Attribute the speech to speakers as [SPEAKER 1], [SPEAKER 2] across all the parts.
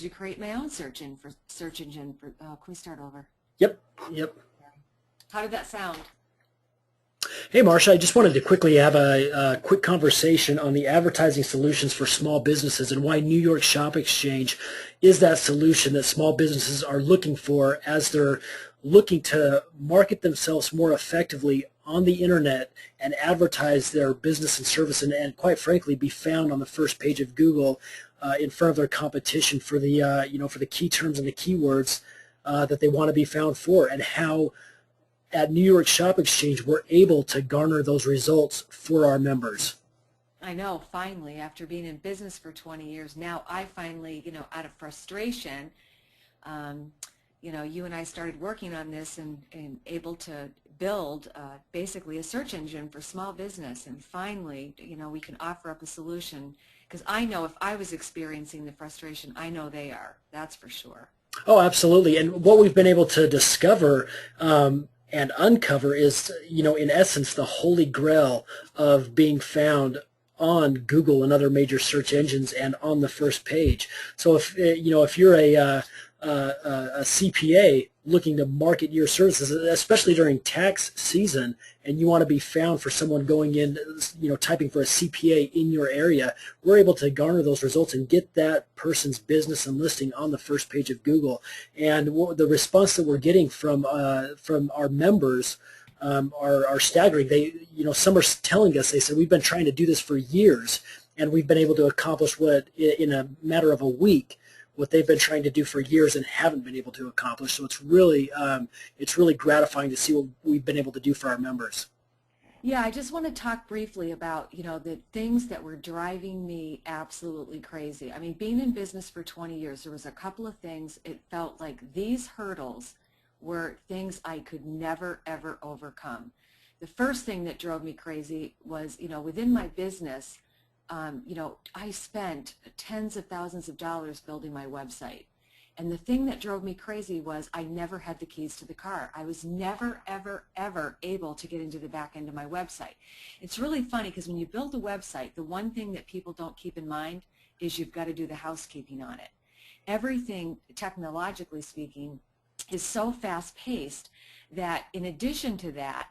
[SPEAKER 1] to create my own search engine for, can we start over?
[SPEAKER 2] Yep, yep.
[SPEAKER 1] How did that sound?
[SPEAKER 2] Hey, Marcia, I just wanted to quickly have a quick conversation on the advertising solutions for small businesses and why New York Shop Exchange is that solution that small businesses are looking for as they're looking to market themselves more effectively on the internet and advertise their business and service and quite frankly, be found on the first page of Google in front of their competition for the, for the key terms and the keywords that they want to be found for, and how at New York Shop Exchange, we're able to garner those results for our members.
[SPEAKER 1] I know, finally, after being in business for 20 years, now I finally, out of frustration, you and I started working on this and able to build basically a search engine for small business. And finally, we can offer up a solution, because I know if I was experiencing the frustration, I know they are. That's for sure.
[SPEAKER 2] Oh, absolutely. And what we've been able to discover and uncover is, in essence, the holy grail of being found on Google and other major search engines and on the first page. So if you're a CPA looking to market your services, especially during tax season, and you want to be found for someone going in, typing for a CPA in your area, we're able to garner those results and get that person's business and listing on the first page of Google. And the response that we're getting from our members are staggering. Some are telling us, they said, we've been trying to do this for years, and we've been able to accomplish what in a matter of a week what they've been trying to do for years and haven't been able to accomplish. So it's really gratifying to see what we've been able to do for our members.
[SPEAKER 1] Yeah, I just want to talk briefly about, the things that were driving me absolutely crazy. I mean, being in business for 20 years, there was a couple of things. It felt like these hurdles were things I could never, ever overcome. The first thing that drove me crazy was, within my business, I spent tens of thousands of dollars building my website. And the thing that drove me crazy was I never had the keys to the car. I was never, ever, ever able to get into the back end of my website. It's really funny because when you build a website, the one thing that people don't keep in mind is you've got to do the housekeeping on it. Everything, technologically speaking, is so fast-paced that in addition to that,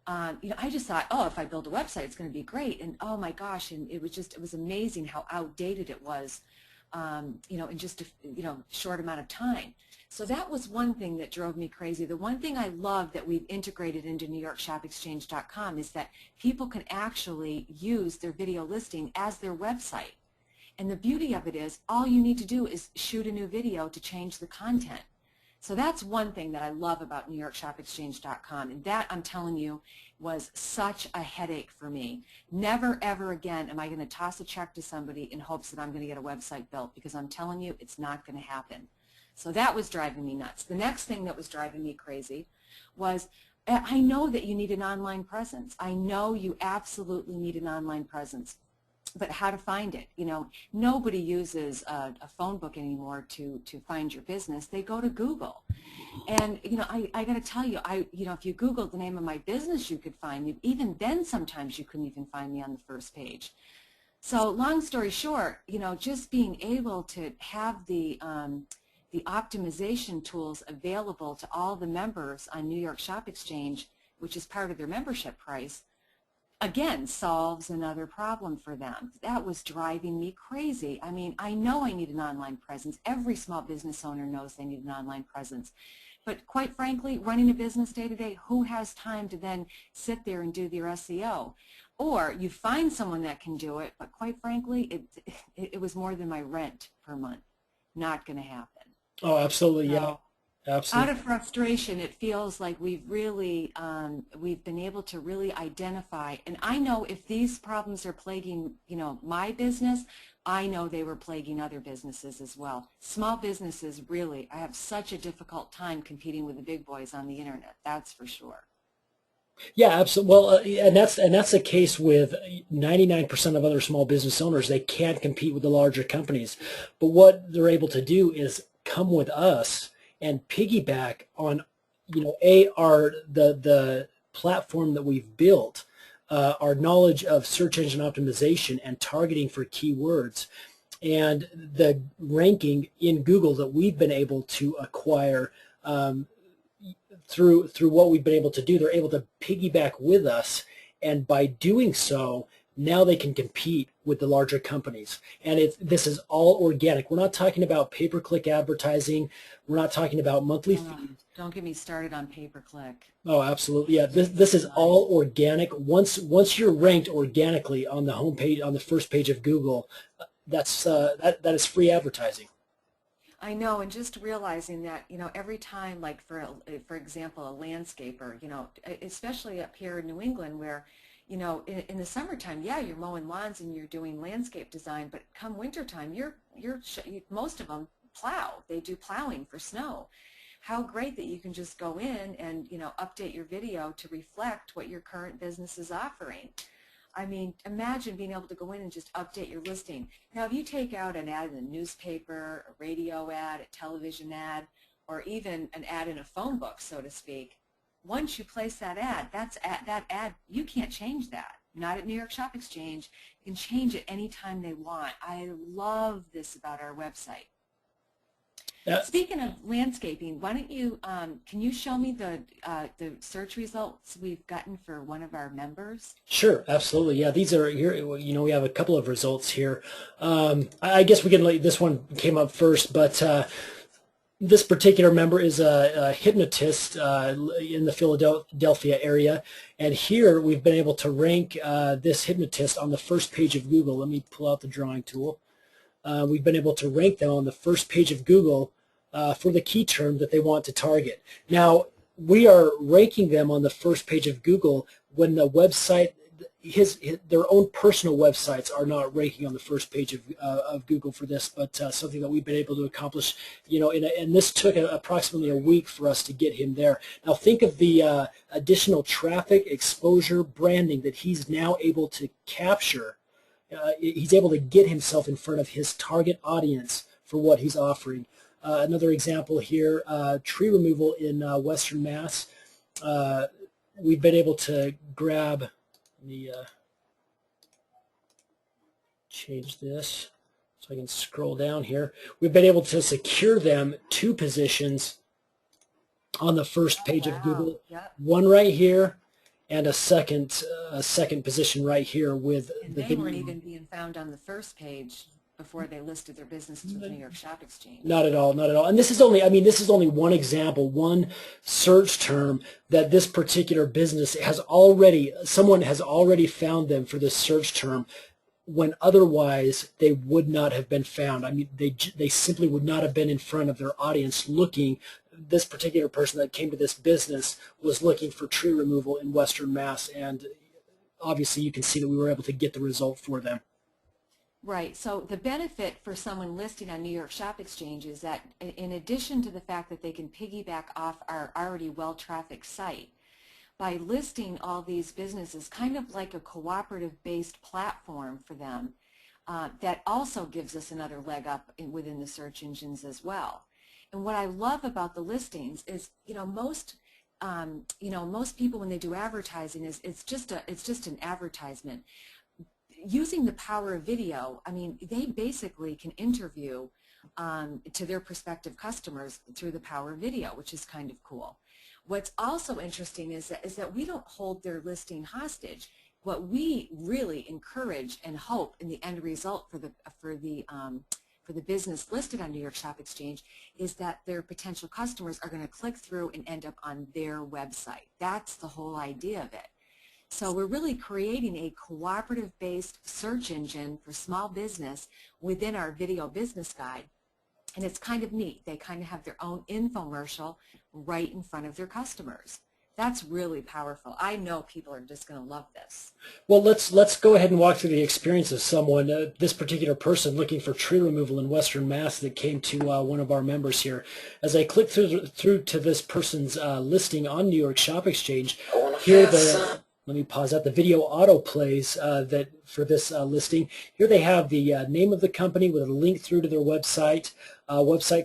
[SPEAKER 1] I just thought, oh, if I build a website, it's going to be great. And oh my gosh, and it was amazing how outdated it was, in just a short amount of time. So that was one thing that drove me crazy. The one thing I love that we've integrated into NewYorkShopExchange.com is that people can actually use their video listing as their website. And the beauty of it is all you need to do is shoot a new video to change the content. So that's one thing that I love about NewYorkShopExchange.com, and that, I'm telling you, was such a headache for me. Never, ever again am I going to toss a check to somebody in hopes that I'm going to get a website built, because I'm telling you, it's not going to happen. So that was driving me nuts. The next thing that was driving me crazy was, I know that you need an online presence. I know you absolutely need an online presence. But how to find it? Nobody uses a phone book anymore to find your business. They go to Google. And, I got to tell you, if you Googled the name of my business, you could find me. Even then, sometimes you couldn't even find me on the first page. So long story short, just being able to have the optimization tools available to all the members on New York Shop Exchange, which is part of their membership price, again, solves another problem for them. That was driving me crazy. I mean, I know I need an online presence. Every small business owner knows they need an online presence. But quite frankly, running a business day to day, who has time to then sit there and do their SEO? Or you find someone that can do it, but quite frankly, it was more than my rent per month. Not going to happen.
[SPEAKER 2] Oh, absolutely,
[SPEAKER 1] So,
[SPEAKER 2] yeah. Absolutely.
[SPEAKER 1] out of frustration, it feels like we've really, we've been able to really identify, and I know if these problems are plaguing, my business, I know they were plaguing other businesses as well. Small businesses really, I have such a difficult time competing with the big boys on the internet, that's for sure.
[SPEAKER 2] Yeah, absolutely. Well, and that's the case with 99% of other small business owners. They can't compete with the larger companies, but what they're able to do is come with us and piggyback on, the platform that we've built, our knowledge of search engine optimization and targeting for keywords, and the ranking in Google that we've been able to acquire through what we've been able to do, they're able to piggyback with us, and by doing so, now they can compete with the larger companies. And this is all organic. We're not talking about pay-per-click advertising. We're not talking about monthly fees.
[SPEAKER 1] Don't get me started on pay-per-click.
[SPEAKER 2] Oh, absolutely. Yeah, this is all organic. Once you're ranked organically on the homepage, on the first page of Google, that is free advertising.
[SPEAKER 1] I know, and just realizing that, every time, like for example, a landscaper, especially up here in New England where, in the summertime, yeah, you're mowing lawns and you're doing landscape design, but come wintertime, most of them plow. They do plowing for snow. How great that you can just go in and, update your video to reflect what your current business is offering. I mean, imagine being able to go in and just update your listing. Now, if you take out an ad in a newspaper, a radio ad, a television ad, or even an ad in a phone book, so to speak, once you place that ad, that ad, you can't change that. Not at New York Stock Exchange. You can change it anytime they want. I love this about our website. Speaking of landscaping, why don't you, can you show me the search results we've gotten for one of our members?
[SPEAKER 2] Sure, absolutely. Yeah, these are here. We have a couple of results here. I guess we can let this one came up first, but this particular member is a hypnotist in the Philadelphia area, and here we've been able to rank this hypnotist on the first page of Google. Let me pull out the drawing tool. We've been able to rank them on the first page of Google for the key term that they want to target. Now, we are ranking them on the first page of Google when the website, their own personal websites are not ranking on the first page of Google for this, but something that we've been able to accomplish, and this took approximately a week for us to get him there. Now, think of the additional traffic, exposure, branding that he's now able to capture. He's able to get himself in front of his target audience for what he's offering. Another example here, tree removal in Western Mass. We've been able to grab, let me change this so I can scroll down here. We've been able to secure them 2 positions on the first page of Google. Yep. One right here, and a second position right here with
[SPEAKER 1] and they weren't even being found on the first page before they listed their businesses with New York Stock Exchange.
[SPEAKER 2] Not at all, not at all. And this is only, this is only one example, one search term that this particular business someone has already found them for this search term when otherwise they would not have been found. They simply would not have been in front of their audience looking. This particular person that came to this business was looking for tree removal in Western Mass, and obviously you can see that we were able to get the result for them.
[SPEAKER 1] Right. So the benefit for someone listing on New York Stock Exchange is that in addition to the fact that they can piggyback off our already well-trafficked site, by listing all these businesses kind of like a cooperative-based platform for them, that also gives us another leg up within the search engines as well. And what I love about the listings is, most people when they do advertising it's just an advertisement. Using the power of video, they basically can interview to their prospective customers through the power of video, which is kind of cool. What's also interesting is that we don't hold their listing hostage. What we really encourage and hope in the end result for the business listed on New York Stock Exchange is that their potential customers are going to click through and end up on their website. That's the whole idea of it. So we're really creating a cooperative-based search engine for small business within our video business guide. And it's kind of neat. They kind of have their own infomercial right in front of their customers. That's really powerful. I know people are just going to love this.
[SPEAKER 2] Well, let's go ahead and walk through the experience of someone, this particular person looking for tree removal in Western Mass that came to one of our members here. As I click through to this person's listing on New York Stock Exchange, here let me pause that. The video auto plays that for this listing. Here they have the name of the company with a link through to their website.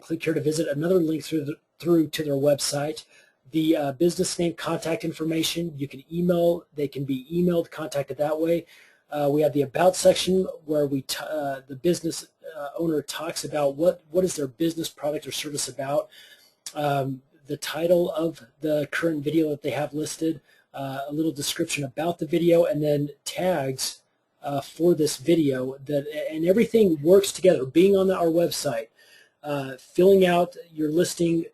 [SPEAKER 2] Click here to visit. Another link through to their website. The business name, contact information. You can email. They can be emailed, contacted that way. We have the About section where the business owner talks about what is their business product or service about, the title of the current video that they have listed, a little description about the video, and then tags for this video, and everything works together. Being on our website, filling out your listing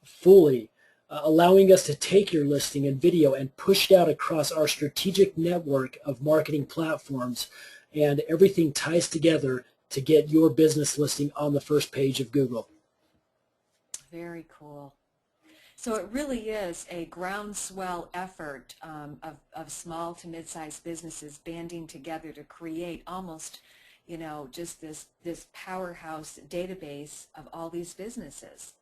[SPEAKER 2] fully, allowing us to take your listing and video and push it out across our strategic network of marketing platforms, and everything ties together to get your business listing on the first page of Google.
[SPEAKER 1] Very cool. So it really is a groundswell effort of small to mid-sized businesses banding together to create almost, just this powerhouse database of all these businesses.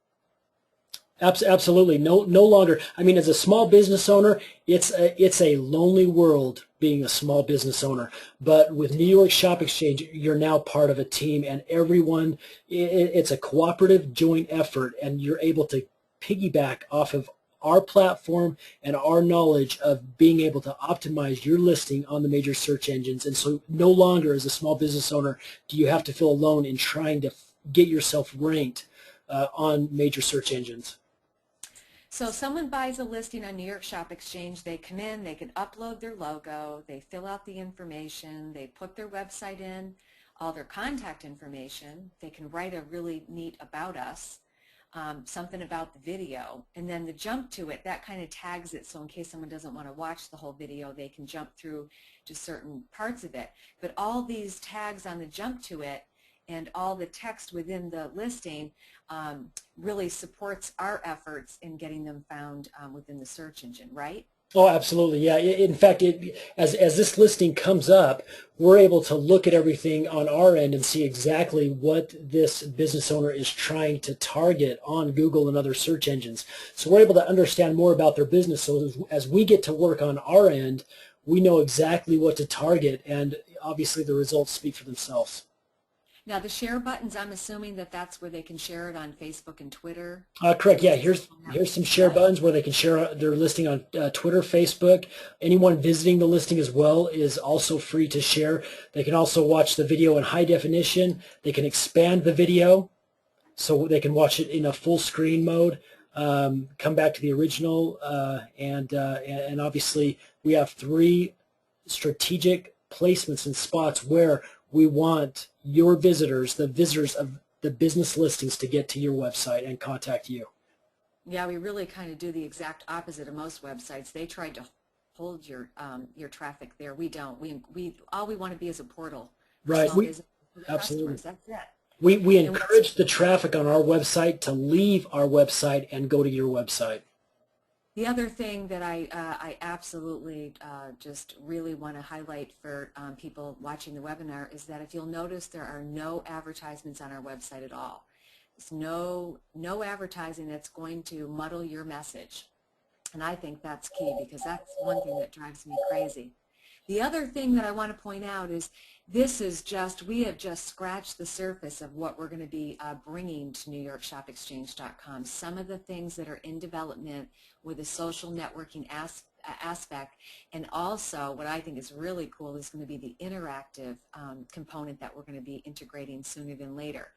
[SPEAKER 2] Absolutely. No longer. I mean, as a small business owner, it's a lonely world being a small business owner. But with New York Stock Exchange, you're now part of a team, and everyone, it's a cooperative joint effort, and you're able to piggyback off of our platform and our knowledge of being able to optimize your listing on the major search engines. And so no longer as a small business owner do you have to feel alone in trying to get yourself ranked on major search engines.
[SPEAKER 1] So someone buys a listing on New York Stock Exchange, they come in, they can upload their logo, they fill out the information, they put their website in, all their contact information, they can write a really neat about us, something about the video, and then the jump to it, that kind of tags it, so in case someone doesn't want to watch the whole video, they can jump through to certain parts of it. But all these tags on the jump to it and all the text within the listing really supports our efforts in getting them found within the search engine, right?
[SPEAKER 2] Oh, absolutely. Yeah. In fact, as this listing comes up, we're able to look at everything on our end and see exactly what this business owner is trying to target on Google and other search engines. So we're able to understand more about their business. So as we get to work on our end, we know exactly what to target, and obviously the results speak for themselves.
[SPEAKER 1] Now the share buttons, I'm assuming that that's where they can share it on Facebook and Twitter.
[SPEAKER 2] Correct. Yeah. Here's some share buttons where they can share their listing on Twitter, Facebook. Anyone visiting the listing as well is also free to share. They can also watch the video in high definition. They can expand the video so they can watch it in a full screen mode. Come back to the original, and obviously we have 3 strategic placements and spots where we want your visitors, the visitors of the business listings, to get to your website and contact you.
[SPEAKER 1] Yeah, we really kind of do the exact opposite of most websites. They try to hold your traffic there. We don't. All we want to be is a portal.
[SPEAKER 2] Right.
[SPEAKER 1] Absolutely. That's it.
[SPEAKER 2] We encourage the traffic on our website to leave our website and go to your website.
[SPEAKER 1] The other thing that I absolutely just really want to highlight for people watching the webinar is that if you'll notice, there are no advertisements on our website at all. There's no advertising that's going to muddle your message. And I think that's key, because that's one thing that drives me crazy. The other thing that I want to point out is we have just scratched the surface of what we're going to be bringing to NewYorkStocKexchange.com. Some of the things that are in development with a social networking aspect, and also what I think is really cool is going to be the interactive component that we're going to be integrating sooner than later.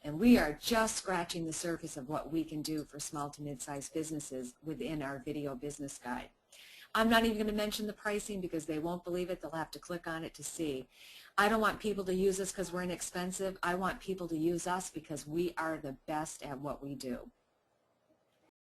[SPEAKER 1] And we are just scratching the surface of what we can do for small to mid-sized businesses within our video business guide. I'm not even going to mention the pricing because they won't believe it. They'll have to click on it to see. I don't want people to use us because we're inexpensive. I want people to use us because we are the best at what we do.